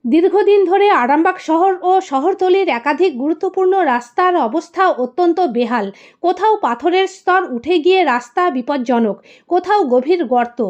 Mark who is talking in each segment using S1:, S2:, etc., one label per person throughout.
S1: দীর্ঘদিন ধরে আরামবাগ শহর ও শহরতলির একাধিক গুরুত্বপূর্ণ রাস্তার অবস্থা অত্যন্ত বেহাল। কোথাও পাথরের স্তর উঠে গিয়ে রাস্তা বিপজ্জনক, কোথাও গভীর গর্ত,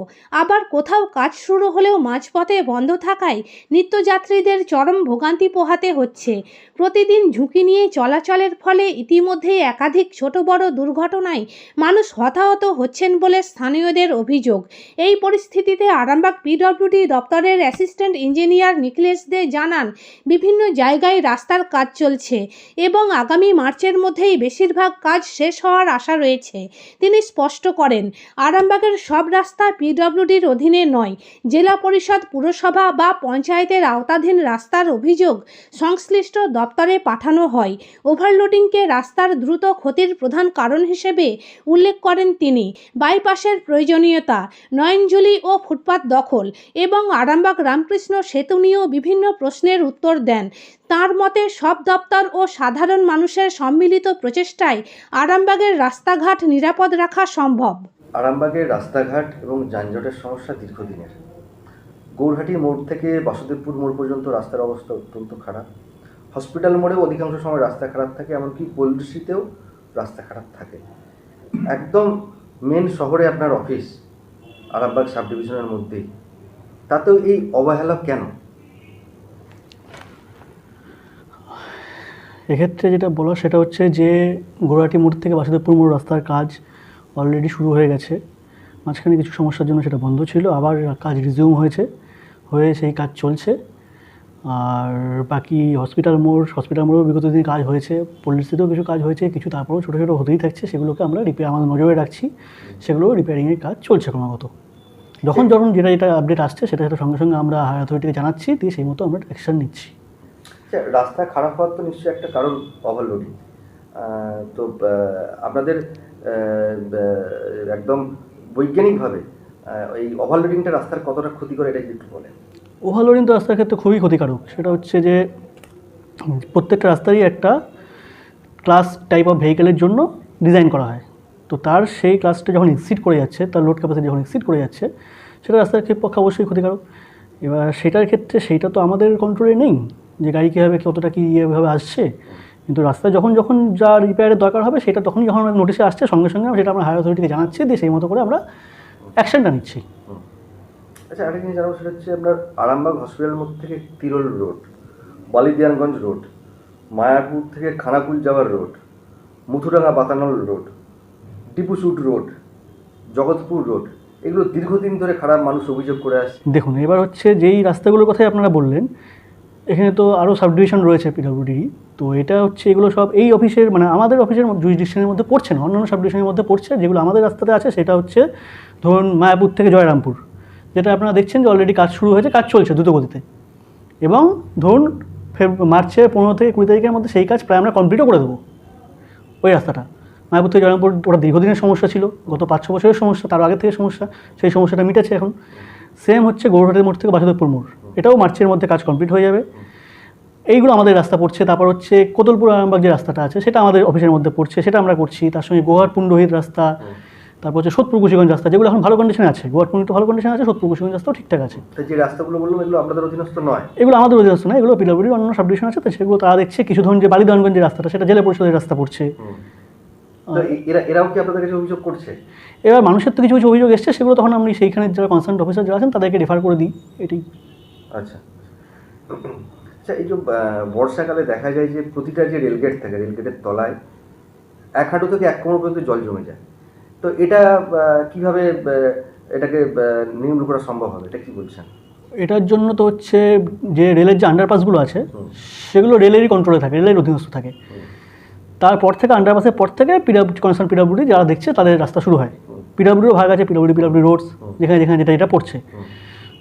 S1: আবার কোথাও কাজ শুরু হলেও মাঝপথে বন্ধ থাকায় নিত্যযাত্রীদের চরম ভোগান্তি পোহাতে হচ্ছে। প্রতিদিন ঝুঁকি নিয়ে চলাচলের ফলে ইতিমধ্যেই একাধিক ছোট বড় দুর্ঘটনায় মানুষ হতাহত হচ্ছেন বলে স্থানীয়দের অভিযোগ। এই পরিস্থিতিতে আরামবাগ পিডব্লিউডি দপ্তরের অ্যাসিস্ট্যান্ট ইঞ্জিনিয়ার নিখিলেশ দে জানান, বিভিন্ন জায়গায় রাস্তার কাজ চলছে এবং আগামী মার্চের মধ্যেই বেশিরভাগ কাজ শেষ হওয়ার আশা রয়েছে। তিনি স্পষ্ট করেন, আরামবাগের সব রাস্তা পিডব্লিউডির অধীনে নয়। জেলা পরিষদ, পুরসভা বা পঞ্চায়েতের আওতাধীন রাস্তার অভিযোগ সংশ্লিষ্ট দপ্তরে পাঠানো হয়। ওভারলোডিংকে রাস্তার দ্রুত ক্ষতির প্রধান কারণ হিসেবে উল্লেখ করেন তিনি। বাইপাসের প্রয়োজনীয়তা, নয়নজুলি ও ফুটপাত দখল এবং আরামবাগ রামকৃষ্ণ সেতু নিয়েও বিভিন্ন প্রশ্নের উত্তর দেন। তার মতে, সব দপ্তর ও সাধারণ মানুষের সম্মিলিত প্রচেষ্টায় আরামবাগের রাস্তাঘাট নিরাপদ রাখা সম্ভব।
S2: আরামবাগের রাস্তাঘাট এবং যানজটের সমস্যা দীর্ঘদিনের। গৌরহাটি মোড় থেকে বাসুদেবপুর মোড় পর্যন্ত রাস্তার অবস্থা অত্যন্ত খারাপ। হসপিটাল মোড়েও অধিকাংশ সময় রাস্তা খারাপ থাকে, এমনকি পোলট্রিতেও রাস্তা খারাপ থাকে। একদম মেন শহরে আপনার অফিস আরামবাগ সাব ডিভিশনের মধ্যেই, তাতেও এই অবহেলা কেন?
S3: এক্ষেত্রে যেটা বলা সেটা হচ্ছে যে গৌরহাটি মোড় থেকে বাসুদেবপুর মোড় রাস্তার কাজ অলরেডি শুরু হয়ে গেছে। মাঝখানে কিছু সমস্যার জন্য সেটা বন্ধ ছিল, আবার কাজ রিজিউম হয়ে সেই কাজ চলছে। আর বাকি হসপিটাল মোড়েও বিগত দিন কাজ হয়েছে, পল্লিসিতেও কিছু কাজ হয়েছে, কিছু তারপরেও ছোটো ছোটো হতেই থাকছে। সেগুলোকে আমরা আমাদের নজরে রাখছি, সেগুলো রিপেয়ারিংয়ের কাজ চলছে ক্রমাগত। যখন যেটা আপডেট আসছে সেটা সঙ্গে সঙ্গে আমরা হায়ার অথরিটিকে জানাচ্ছি, দিয়ে সেই মতো আমরা অ্যাকশন নিচ্ছি।
S2: রাস্তা খারাপ হওয়ার তো নিশ্চয়ই একটা কারণ ওভারলোডিং। তো আপনাদের একদম বৈজ্ঞানিকভাবে এই ওভারলোডিংটা রাস্তার কতটা ক্ষতি করে এটা যদি একটু বলেন।
S3: ওভারলোডিং তো রাস্তার ক্ষেত্রে খুবই ক্ষতিকারক। সেটা হচ্ছে যে প্রত্যেকটা রাস্তারই একটা ক্লাস টাইপ অফ ভেহিকেলের জন্য ডিজাইন করা হয়। তো তার সেই ক্লাসটা যখন এক্সিড করে যাচ্ছে, তার লোড ক্যাপাসিটি যখন এক্সিড করে যাচ্ছে, সেটা রাস্তার পক্ষে অবশ্যই ক্ষতিকারক। এবার সেটার ক্ষেত্রে সেইটা তো আমাদের কন্ট্রোলে নেই যে গাড়ি কীভাবে কতটা কী ইয়েভাবে আসছে, কিন্তু রাস্তায় যখন যা রিপেয়ারের দরকার হবে সেটা তখনই যখন আমাদের নোটিশে আসছে সঙ্গে সঙ্গে সেটা আমরা হায়ার অথরিটিকে জানাচ্ছি, দিয়ে সেই মতো করে আমরা অ্যাকশনটা নিচ্ছি।
S2: আচ্ছা, আরেকটা জিনিস জানাবো, সেটা হচ্ছে আপনার আরামবাগ হসপিটালের মধ্যে থেকে তিরোল রোড, বালিদিয়ানগঞ্জ রোড, মায়াপুর থেকে খানাকুল যাওয়ার road, Muthudanga Batanal road, Tipusut road, Jagatpur road, এগুলো দীর্ঘদিন ধরে খারাপ, মানুষ অভিযোগ করে আসছে।
S3: দেখুন, এবার হচ্ছে যেই রাস্তাগুলোর কথাই আপনারা বললেন, এখানে তো আরও সাবডিভিশন রয়েছে পিডব্লিউডি। তো এটা হচ্ছে এগুলো সব এই অফিসের আমাদের অফিসের জুরিসডিকশনের মধ্যে পড়ছে না, অন্যান্য সাবডিভিশনের মধ্যে পড়ছে। যেগুলো আমাদের রাস্তাতে আছে সেটা হচ্ছে ধরুন মায়াপুর থেকে জয়রামপুর, যেটা আপনারা দেখছেন যে অলরেডি কাজ শুরু হয়েছে, কাজ চলছে দ্রুত গতিতে। এবং ধরুন মার্চের 15 থেকে 20 তারিখের মধ্যে সেই কাজ প্রায় আমরা কমপ্লিটও করে দেবো। ওই রাস্তাটা মায়াপুর থেকে জয়রামপুর, ওটা দীর্ঘদিনের সমস্যা ছিল, গত 5-6 বছরের সমস্যা, তার আগে থেকে সমস্যা, সেই সমস্যাটা মিটেছে এখন। সেম হচ্ছে গৌরহাটির মোড় থেকে বাসুদেবপুর মোড়, এটাও মার্চের মধ্যে কাজ কমপ্লিট হয়ে যাবে। এইগুলো আমাদের রাস্তা পড়ছে। তারপর হচ্ছে কোতলপুর আরামবাগ যে রাস্তাটা আছে সেটা আমাদের অফিসের মধ্যে পড়ছে, সেটা আমরা করছি। তার সঙ্গে গোহার পুণ্ডহিত রাস্তা, তারপর হচ্ছে সোদপুর কুশিগঞ্জ রাস্তা, যেগুলো এখন ভালো কন্ডিশনে আছে। গোহার পুণ্ডহিত ভালো কন্ডিশনে আছে, সোদপুর কুশিগঞ্জ রাস্তাও ঠিকঠাক আছে।
S2: যে রাস্তাগুলো বললাম এগুলো আপনাদের অধীনস্থ নয়?
S3: এগুলো আমাদের অধীনস্থ নয়, এগুলো পিডব্লিউডির অন্য সাবডিভিশন আছে, তো সেগুলো তারা দেখছে। কিছু ধরুন যে বালিদানগঞ্জ যে রাস্তাটা, সেটা জেলা পরিষদের রাস্তা পড়ছে।
S2: এরাও কি আপনাদের কাছে অভিযোগ করছে?
S3: এবার মানুষের তো কিছু কিছু অভিযোগ এসছে, সেগুলো তখন আমি সেইখানে যারা কনসার্ন অফিসার যারা আছেন তাদেরকে রেফার করে দিই, এটাই।
S2: আচ্ছা আচ্ছা, এই যে বর্ষাকালে দেখা যায় যে প্রতিটা যে রেলগেট থাকে, রেলগেটের তলায় 1 হাঁটু থেকে 1 কোমর পর্যন্ত জল জমে যায়। তো এটা কিভাবে এটাকে নির্মূল করা সম্ভব হবে, এটা কি বলছেন?
S3: এটার জন্য তো হচ্ছে যে রেলের যে আন্ডারপাসগুলো আছে সেগুলো রেলেরই কন্ট্রোলে থাকে, রেলের অধীনস্থ থাকে। তারপর থেকে আন্ডারপাসের পর থেকে কনসার্ন পিডব্লিউডি যারা দেখছে তাদের রাস্তা শুরু হয়। পিডব্লিউডিও ভাগ আছে, পিডব্লিউডি রোডস, যেখানে যেখানে যেটা পড়ছে।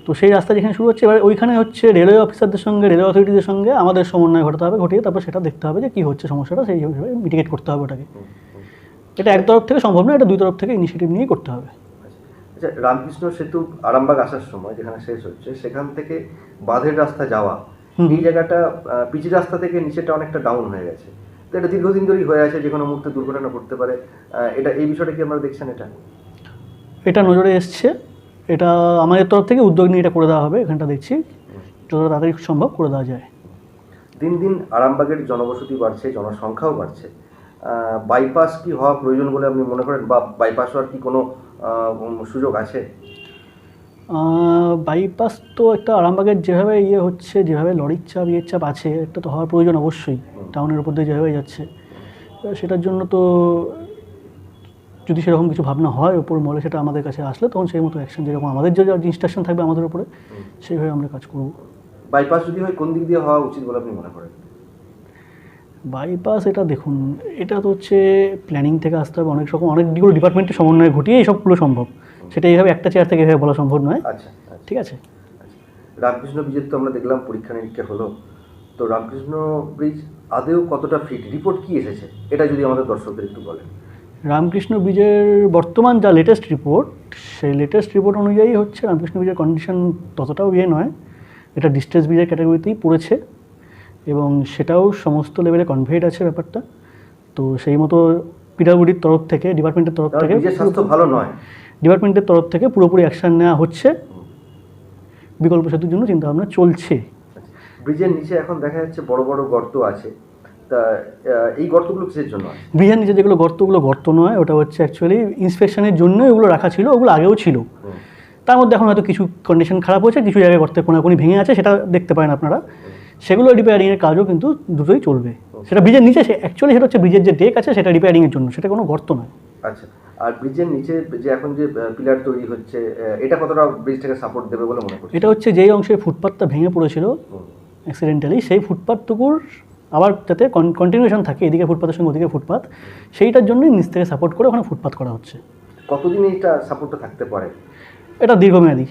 S3: তো সেই রাস্তা যেখানে শুরু হচ্ছে, এবার ওইখানে হচ্ছে রেলওয়ে অফিসারদের সঙ্গে, রেলওয়ে অথরিটিদের সঙ্গে আমাদের সমন্বয় ঘটিয়ে তারপর সেটা দেখতে হবে যে কী হচ্ছে সমস্যাটা, সেই হিসেবে মিটিগেট করতে হবে ওটাকে। এটা এক তরফ থেকে সম্ভব না, এটা 2 তরফ থেকে ইনিশিয়েটিভ নিয়েই করতে হবে।
S2: আচ্ছা, রামকৃষ্ণ সেতু আরামবাগ আসার সময় যেখানে শেষ হচ্ছে, সেখান থেকে বাঁধের রাস্তা যাওয়া, এই জায়গাটা পিচি রাস্তা থেকে নিচেটা অনেকটা ডাউন হয়ে গেছে। তো এটা দীর্ঘদিন ধরেই হয়ে আছে, যে কোনো মুহূর্তে দুর্ঘটনা ঘটতে পারে। এই বিষয়টা কি আপনারা দেখছেন? এটা
S3: নজরে এসছে, এটা আমাদের তরফ থেকে উদ্যোগ নিয়ে এটা করে দেওয়া হবে, এখানটা দেখছি। যতটা তাড়াতাড়ি সম্ভব করে দেওয়া যায়।
S2: দিন দিন আরামবাগের জনবসতি বাড়ছে, জনসংখ্যাও বাড়ছে। বাইপাস কি হওয়া প্রয়োজন বলে আপনি মনে করেন, বা বাইপাস হওয়ার কি কোনো সুযোগ আছে?
S3: বাইপাস তো একটা আরামবাগের যেভাবে হচ্ছে, যেভাবে লরির চাপ চাপ আছে, একটা তো হওয়ার প্রয়োজন অবশ্যই, টাউনের উপর দিয়ে যেভাবে যাচ্ছে। এবার সেটার জন্য তো যদি সেরকম কিছু ভাবনা হয় ওপর মহলে, সেটা আমাদের কাছে আসলে তখন সেই মতো অ্যাকশন, যেরকম আমাদের যে ইনস্ট্রাকশন থাকবে আমাদের উপরে, সেইভাবে আমরা কাজ করব।
S2: বাইপাস যদি হয় কোন দিক দিয়ে হওয়া উচিত বলে আপনি মনে করেন?
S3: বাইপাস এটা দেখুন, এটা তো হচ্ছে প্ল্যানিং থেকে আসতে হবে, অনেকগুলো ডিপার্টমেন্টের সমন্বয়ে ঘটিয়ে এই সবগুলো সম্ভব। সেটা এইভাবে একটা চেয়ার থেকে এভাবে বলা সম্ভব নয়।
S2: আচ্ছা,
S3: ঠিক আছে।
S2: রামকৃষ্ণ ব্রিজের তো আমরা দেখলাম পরীক্ষা নিরীক্ষা হলো, তো রামকৃষ্ণ ব্রিজ আদেও কতটা ফিট, রিপোর্ট কি এসেছে এটা যদি আমাদের দর্শকদের একটু বলেন।
S3: রামকৃষ্ণ ব্রিজের বর্তমান যা লেটেস্ট রিপোর্ট, সেই লেটেস্ট রিপোর্ট অনুযায়ী হচ্ছে রামকৃষ্ণ ব্রিজের কন্ডিশন ততটাও নয়। এটা ডিস্ট্রেস ব্রিজের ক্যাটাগরিতেই পড়েছে এবং সেটাও সমস্ত লেভেলে কনভেড আছে ব্যাপারটা। তো সেই মতো পিডব্লিউডির তরফ থেকে, ডিপার্টমেন্টের তরফ থেকে,
S2: ব্রিজের স্বাস্থ্য ভালো নয়,
S3: ডিপার্টমেন্টের তরফ থেকে পুরোপুরি অ্যাকশন নেওয়া হচ্ছে, বিকল্প সেতুর জন্য চিন্তাভাবনা চলছে।
S2: ব্রিজের নিচে এখন দেখা যাচ্ছে বড় বড় গর্ত আছে, তা এই গর্তগুলো কিসের জন্য আছে?
S3: ব্রিজের নিচে যেগুলো গর্তগুলো গর্ত নয়, ওটা হচ্ছে অ্যাকচুয়ালি ইন্সপেকশনের জন্য এগুলো রাখা ছিল, ওগুলো আগেও ছিল। তার মধ্যে এখন হয়তো কিছু কন্ডিশন খারাপ হয়েছে, কিছু জায়গায় গর্তের কোনাকুনি ভেঙে আছে, সেটা দেখতে পারেন আপনারা। সেগুলো রিপেয়ারিংয়ের কাজও কিন্তু দ্রুতই চলবে। সেটা ব্রিজের নিচে, অ্যাকচুয়ালি সেটা হচ্ছে ব্রিজের যে ডেক আছে সেটা রিপেয়ারিংয়ের জন্য, সেটা কোনো গর্ত নয়।
S2: আচ্ছা, আর ব্রিজের নিচে যে এখন যে পিলার তৈরি হচ্ছে, এটা কতটা ব্রিজটাকে সাপোর্ট দেবে বলে মনে করছেন?
S3: এটা হচ্ছে যেই অংশে ফুটপাথটা ভেঙে পড়েছিল অ্যাক্সিডেন্টালি, সেই ফুটপাথটুকুর আবার যাতে কন্টিনিউশন থাকে, এদিকে ফুটপাথের সঙ্গে ওদিকে ফুটপাথ, সেইটার জন্যই নিচ থেকে সাপোর্ট করে ওখানে ফুটপাথ করা হচ্ছে।
S2: কতদিন এইটা সাপোর্টটা থাকতে পারে?
S3: এটা দীর্ঘমেয়াদী,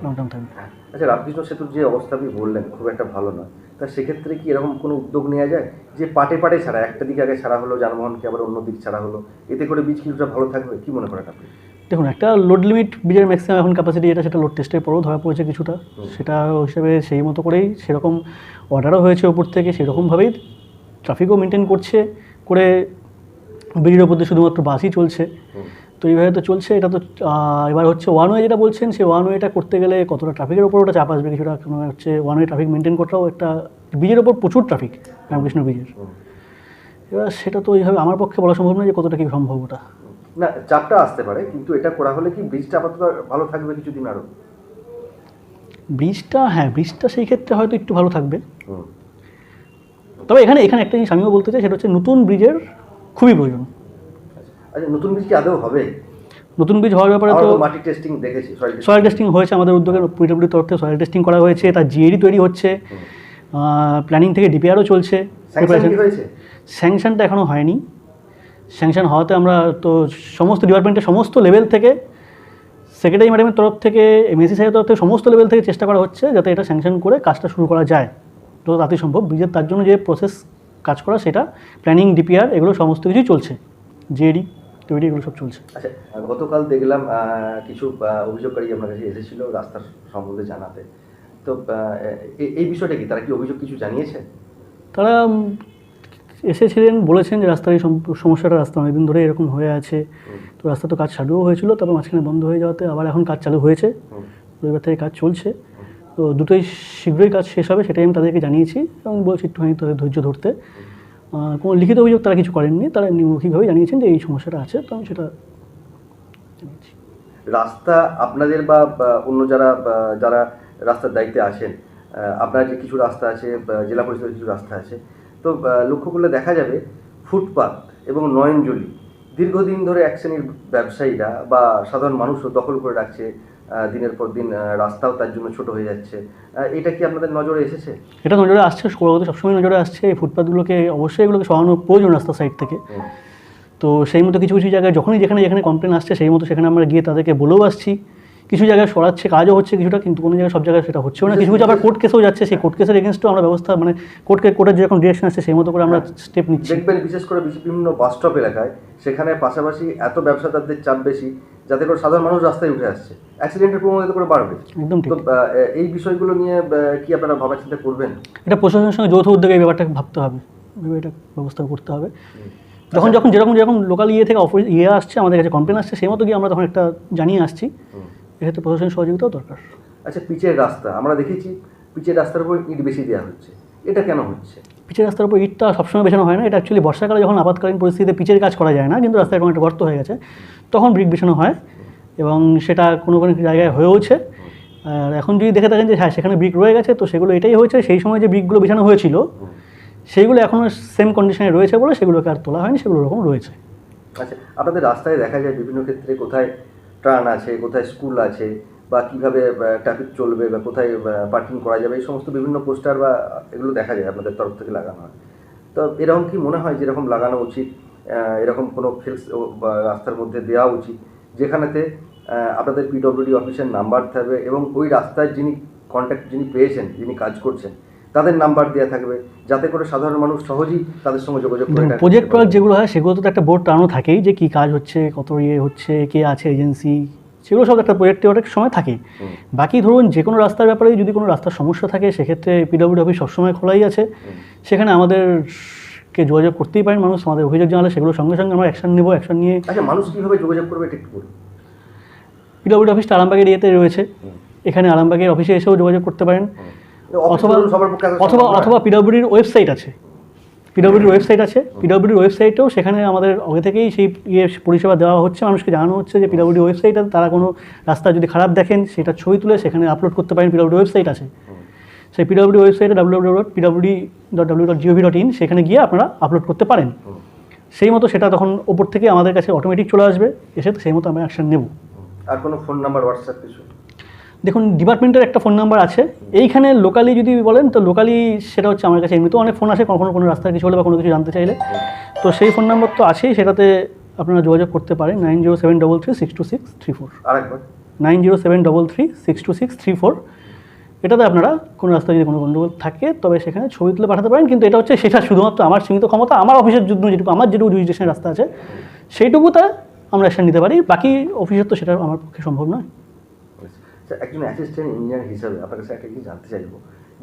S3: লং টার্ম থাকবে।
S2: আচ্ছা, রামকৃষ্ণ সেতুর যে অবস্থা আপনি বললেন খুব একটা ভালো নয়, তা সেক্ষেত্রে কি এরকম কোনো উদ্যোগ নেওয়া যায় যে পাটে পাটে ছাড়া, একটা দিকে আগে ছাড়া হলো যানবাহনকে, আবার অন্য দিক ছাড়া হলো, এতে করে বীজ কিছুটা ভালো থাকবে? কি মনে করেন আপনি?
S3: দেখুন, একটা লোড লিমিট ব্রিজের ম্যাক্সিমাম এখন ক্যাপাসিটি যেটা, সেটা লোড টেস্টের পরেও ধরা পড়েছে কিছুটা, সেটা হিসাবে সেই মতো করেই সেরকম অর্ডারও হয়েছে ওপর থেকে, সেরকমভাবেই ট্রাফিকও মেনটেন করছে করে ব্রিজের ওপর দিয়ে শুধুমাত্র বাসই চলছে। তো এইভাবে তো চলছে। এটা তো এবার হচ্ছে ওয়ান ওয়ে যেটা বলছেন, সেই ওয়ান ওয়েটা করতে গেলে কতটা ট্রাফিকের ওপর ওটা চাপ আসবে কিছুটা, হচ্ছে ওয়ান ওয়ে ট্রাফিক মেনটেন করাটাও একটা, ব্রিজের ওপর প্রচুর ট্রাফিক রামকৃষ্ণ ব্রিজের। এবার সেটা তো এইভাবে আমার পক্ষে বলা সম্ভব নয় যে কতটা কী সম্ভব ওটা।
S2: না, চাপটা আসতে পারে, কিন্তু এটা করা হলে কি ব্রিজটা আপাতত ভালো থাকবে কিছুদিন আরও?
S3: ব্রিজটা, হ্যাঁ, ব্রিজটা সেই ক্ষেত্রে হয়তো একটু ভালো থাকবে। তবে এখানে একটা জিনিস আমিও বলতে চাই, সেটা হচ্ছে নতুন ব্রিজের খুবই প্রয়োজন।
S2: আচ্ছা, নতুন ব্রিজ কি আদৌ হবে?
S3: নতুন ব্রিজ হওয়ার ব্যাপারে তো
S2: মাটি টেস্টিং দেখেছি,
S3: সয়েল টেস্টিং হয়েছে আমাদের উদ্যোগে, পিডব্লিউডির তরফ থেকে সয়েল টেস্টিং করা হয়েছে, তার জিএডি তৈরি হচ্ছে, প্ল্যানিং থেকে ডিপিআরও চলছে। স্যাংশনটা এখনও হয়নি। স্যাংশন হওয়াতে আমরা তো সমস্ত ডিপার্টমেন্টের সমস্ত লেভেল থেকে, সেক্রেটারি ম্যাডামের তরফ থেকে, এমএসি সাহেবের তরফ থেকে, সমস্ত লেভেল থেকে চেষ্টা করা হচ্ছে যাতে এটা স্যাংশন করে কাজটা শুরু করা যায় যত তাড়াতাড়ি সম্ভব। ব্রিজের তার জন্য যে প্রসেস কাজ করা, সেটা প্ল্যানিং, ডিপিআর, এগুলো সমস্ত কিছুই চলছে, জিএডি তৈরি, এগুলো সব চলছে।
S2: আচ্ছা, গতকাল দেখলাম কিছু অভিযোগকারী আপনার কাছে এসেছিল রাস্তার সম্বন্ধে জানাতে, তো এই বিষয়টা কি, তারা কি অভিযোগ কিছু জানিয়েছে?
S3: তারা এসেছিলেন, বলেছেন যে রাস্তার এই সমস্যাটা, রাস্তা অনেকদিন ধরে এরকম হয়ে আছে। তো রাস্তা তো কাজ চালুও হয়েছিল, তারপর মাঝখানে বন্ধ হয়ে যাওয়াতে আবার এখন কাজ চালু হয়েছে, রবিবার থেকে কাজ চলছে। তো দুটোই শীঘ্রই কাজ শেষ হবে, সেটাই আমি তাদেরকে জানিয়েছি এবং বলছি একটুখানি তাদের ধৈর্য ধরতে। কোনো লিখিত অভিযোগ তারা কিছু করেননি, তারা মৌখিকভাবে জানিয়েছেন যে এই সমস্যাটা আছে, তো আমি সেটা জানিয়েছি।
S2: রাস্তা আপনাদের বা অন্য যারা রাস্তার দায়িত্বে আছেন, আপনার যে কিছু রাস্তা আছে, জেলা পরিষদের কিছু রাস্তা আছে, তো লক্ষ্য করলে দেখা যাবে ফুটপাত এবং নয়নজলি দীর্ঘদিন ধরে এক শ্রেণীর ব্যবসায়ীরা বা সাধারণ মানুষও দখল করে রাখছে, দিনের পর দিন রাস্তাও তার জন্য ছোট হয়ে যাচ্ছে। এটা কি আপনাদের নজরে এসেছে?
S3: এটা নজরে আসছে, সবসময় নজরে আসছে। এই ফুটপাতগুলোকে অবশ্যই এগুলোকে সরানো প্রয়োজন রাস্তার সাইড থেকে। তো সেই মতো কিছু কিছু জায়গায় যখনই যেখানে কমপ্লেন আসছে, সেই মতো সেখানে আমরা গিয়ে তাদেরকে বলেও আসছি। কিছু জায়গায় সরাচ্ছে, কাজও হচ্ছে কিছুটা, কিন্তু কোনো জায়গায় সব জায়গায় সেটা হচ্ছেও না। কিছু কিছু আবার কোর্ট কেসেও যাচ্ছে, সেই কোর্ট কেসের এগেনস্টও আমরা ব্যবস্থা, মানে কোর্টের যেরকম ডিরেকশন আসছে সেই মতো করে আমরা স্টেপ নিচ্ছি।
S2: দেখবেন বিশেষ করে বিভিন্ন বাস স্টপ এলাকায়, সেখানে পাশাপাশি এত ব্যবসাদারদের চাপ বেশি, যাতে করে সাধারণ মানুষ রাস্তায় উঠে আসছে, অ্যাক্সিডেন্টের প্রবণতা করে বাড়বে।
S3: একদম ঠিক।
S2: তো এই বিষয়গুলো নিয়ে কি আপনারা ভাবা চিন্তা করবেন?
S3: এটা প্রশাসনের সঙ্গে যৌথ উদ্যোগে এই ব্যাপারটাকে ভাবতে হবে, এটা ব্যবস্থা করতে হবে। যখন যেরকম লোকাল থেকে অফিস আসছে, আমাদের কাছে কমপ্লেন আসছে, সেই মতো গিয়ে আমরা তখন একটা জানিয়ে আসছি। এক্ষেত্রে প্রশাসনের সহযোগিতাও দরকার।
S2: আচ্ছা, পিচের রাস্তা আমরা দেখেছি, পিচের রাস্তার উপর ইট বেশি দেওয়া হচ্ছে, এটা কেন হচ্ছে?
S3: পিচের রাস্তার উপর ইটটা সবসময় বেছানো হয় না, এটা অ্যাকচুয়ালি বর্ষাকালে যখন আপাতকালীন পরিস্থিতিতে পিচের কাজ করা যায় না, কিন্তু রাস্তায় কোনো একটা গর্ত হয়ে গেছে, তখন ব্রিক বেছানো হয় এবং সেটা কোনো কোনো জায়গায় হয়েওছে। আর এখন যদি দেখে থাকেন যে হ্যাঁ সেখানে ব্রিক রয়ে গেছে, তো সেগুলো এটাই হয়েছে, সেই সময় যে ব্রিকগুলো বেছানো হয়েছিল সেইগুলো এখনও সেম কন্ডিশনে রয়েছে বলে সেগুলোকে আর তোলা হয়নি, সেগুলো ওরকম রয়েছে।
S2: আচ্ছা, আপনাদের রাস্তায় দেখা যায় বিভিন্ন ক্ষেত্রে কোথায় ট্রান আছে, কোথায় স্কুল আছে, বা কিভাবে ট্রাফিক চলবে, বা কোথায় পার্কিং করা যাবে, এই সমস্ত বিভিন্ন পোস্টার বা এগুলো দেখা যায় আপনাদের তরফ থেকে লাগানো হয়। তো এরকম কি মনে হয় যেরকম লাগানো উচিত, এরকম কোনো ফিক্স বা রাস্তার মধ্যে দেওয়া উচিত যেখানেতে আপনাদের পিডব্লিউডি অফিসের নাম্বার থাকবে এবং ওই রাস্তায় যিনি কন্ট্যাক্ট যিনি পেয়েছেন, যিনি কাজ করছেন তাদের নাম্বার দেওয়া থাকবে, যাতে করে সাধারণ মানুষ সহজেই তাদের সঙ্গে যোগাযোগ করে?
S3: প্রজেক্ট যেগুলো হয় সেগুলো তো একটা বোর্ড টানানো থাকেই যে কী কাজ হচ্ছে, কত ইয়ে হচ্ছে, কে আছে এজেন্সি, সেগুলো সব একটা প্রজেক্টে অনেক সময় থাকে। বাকি ধরুন যে কোনো রাস্তার ব্যাপারে যদি কোনো রাস্তার সমস্যা থাকে সেক্ষেত্রে পিডব্লিউডি অফিস সবসময় খোলাই আছে, সেখানে আমাদেরকে যোগাযোগ করতেই পারেন মানুষ, আমাদের অভিযোগ জানালে সেগুলো সঙ্গে সঙ্গে আমরা অ্যাকশন নেবো। অ্যাকশন নিয়ে
S2: আচ্ছা, মানুষ কীভাবে যোগাযোগ করবে এটা একটু বলুন।
S3: পিডব্লিউডি অফিসটা আরামবাগের ইয়েতে রয়েছে, এখানে আরামবাগের অফিসে এসেও যোগাযোগ করতে পারেন, অথবা পিডব্লিউডির ওয়েবসাইট আছে, পিডব্লিউডির ওয়েবসাইটেও সেখানে আমাদের আগে থেকেই সেই পরিষেবা দেওয়া হচ্ছে, মানুষকে জানানো হচ্ছে যে পিডব্লিউডি ওয়েবসাইটে তারা কোনো রাস্তা যদি খারাপ দেখেন সেটা ছবি তুলে সেখানে আপলোড করতে পারেন। পিডব্লিউডি ওয়েবসাইট আছে, সেই পিডব্লিউডি ওয়েবসাইটে www.pwd.gov.in, সেখানে গিয়ে আপনারা আপলোড করতে পারেন। সেই মতো সেটা তখন ওপর থেকে আমাদের কাছে অটোমেটিক চলে আসবে, এসে সেই মতো আমরা অ্যাকশন নেব।
S2: আর কোনো ফোন নাম্বার, হোয়াটসঅ্যাপ কিছু?
S3: দেখুন, ডিপার্টমেন্টের একটা ফোন নাম্বার আছে, এইখানে লোকালি যদি বলেন তো লোকালি সেটা হচ্ছে আমার কাছে এমনিতেও অনেক ফোন আসে কখনো কোনো রাস্তার কিছু হলে বা কোনো কিছু জানতে চাইলে, তো সেই ফোন নাম্বার তো আছেই, সেটাতে আপনারা যোগাযোগ করতে পারেন 9073362634।
S2: আরেকবার
S3: 9073362634। এটাতে আপনারা কোনো রাস্তায় যদি কোনো গণ্ডগোল থাকে তবে সেখানে ছবি তুলে পাঠাতে পারেন, কিন্তু এটা হচ্ছে সেটা শুধুমাত্র আমার সীমিত ক্ষমতা, আমার অফিসের জন্য যেটুকু আমার জুরিসডিকশনের রাস্তা আছে সেইটুকুতে আমরা অ্যাকশন নিতে পারি, বাকি অফিসের তো সেটা আমার পক্ষে সম্ভব নয়।
S2: একজন অ্যাসিস্ট্যান্ট ইঞ্জিনিয়ার হিসাবে আপনার কাছে একটা কিছু জানতে চাইব,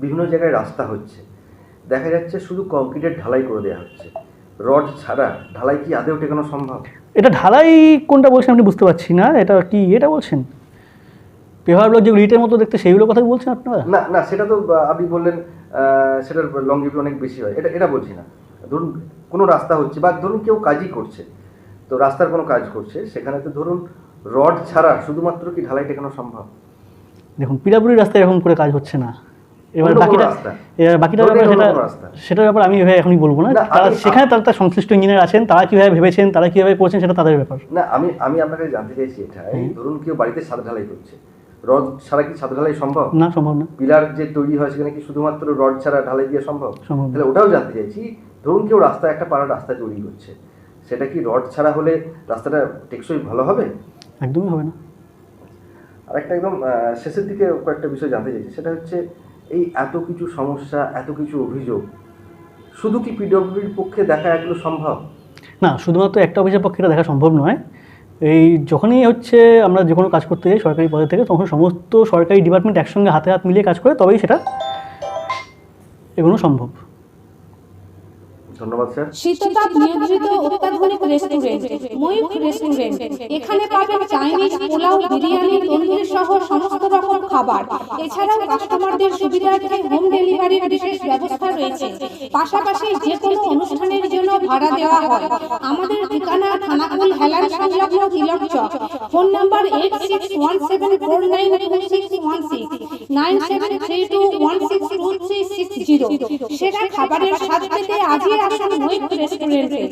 S2: বিভিন্ন জায়গায় রাস্তা হচ্ছে, দেখা যাচ্ছে শুধু কংক্রিটের ঢালাই করে দেওয়া হচ্ছে, রড ছাড়া ঢালাই কি আদৌ টেকানো সম্ভব?
S3: এটা ঢালাই কোনটা বলছেন আপনি বুঝতে পারছি না, এটা কি এটা বলছেন পেপার ব্লক যেগুলো ইটের মতো দেখতে সেইগুলো কথা বলছেন আপনারা?
S2: না না, সেটা তো আপনি বললেন সেটার লংজিভিটি অনেক বেশি হয়, এটা বলছি না। ধরুন কোনো রাস্তা হচ্ছে বা ধরুন কেউ কাজই করছে, তো রাস্তার কোনো কাজ করছে, সেখানে তো ধরুন রড ছাড়া শুধুমাত্র কি ঢালাই টেকানো সম্ভব?
S3: দেখুন, পিডব্লিউডি রাস্তায় এরকম করে কাজ হচ্ছে না, এবার বাকিটা সেটার ব্যাপার আমি এভাবে এখনই বলবো না, তারা সেখানে তারা সংশ্লিষ্ট ইঞ্জিনিয়ার আছেন, তারা কীভাবে ভেবেছেন, তারা কীভাবে করছেন সেটা তাদের ব্যাপার।
S2: না, আমি আপনাকে জানতে চাইছি এটাই, ধরুন কেউ বাড়িতে ছাদ ঢালাই করছে, রড ছাড়া কি ছাদ ঢালাই সম্ভব?
S3: না, সম্ভব না।
S2: পিলার যে তৈরি হয় সেখানে কি শুধুমাত্র রড ছাড়া ঢালাই দিয়ে সম্ভব? তাহলে ওটাও জানতে চাইছি, ধরুন কেউ রাস্তা একটা পাড়া রাস্তা তৈরি করছে, সেটা কি রড ছাড়া হলে রাস্তাটা টেকসই ভালো হবে?
S3: একদমই হবে না।
S2: আর একটা একদম শেষের দিকে কয়েকটা বিষয় জানতে চাইছি, সেটা হচ্ছে এই এত কিছু সমস্যা, এত কিছু অভিযোগ, শুধু কি পিডব্লিউডির পক্ষে দেখা এগুলো সম্ভব?
S3: না, শুধুমাত্র একটা অফিসের পক্ষে এটা দেখা সম্ভব নয়। এই যখনই হচ্ছে আমরা যে কোনো কাজ করতে যাই সরকারি পদে থেকে, তখন সমস্ত সরকারি ডিপার্টমেন্ট একসঙ্গে হাতে হাত মিলিয়ে কাজ করে, তবেই সেটা এগুলো সম্ভব।
S2: ধন্যবাদ স্যার।
S1: শীততাপ নিয়ন্ত্রিত অত্যাধুনিক রেস্টুরেন্ট ময়ূখ রেস্টুরেন্ট, এখানে পাবেন চাইনিজ, পোলাও, বিরিয়ানি, তন্দুরি সহ সমস্ত রকম খাবার। এছাড়াও কাস্টমারদের সুবিধার্থে হোম ডেলিভারির বিশেষ ব্যবস্থা রয়েছে। পাশাপাশি যে কোনো অনুষ্ঠানের জন্য ভাড়া দেওয়া হয়। আমাদের ঠিকানা খানাকুল হেলান সংলগ্ন তিলক চক। Phone number 8617492616 9732162360। সেরা খাবারের স্বাদ পেতে আজই আসুন ময়ূখ রেস্টুরেন্টে।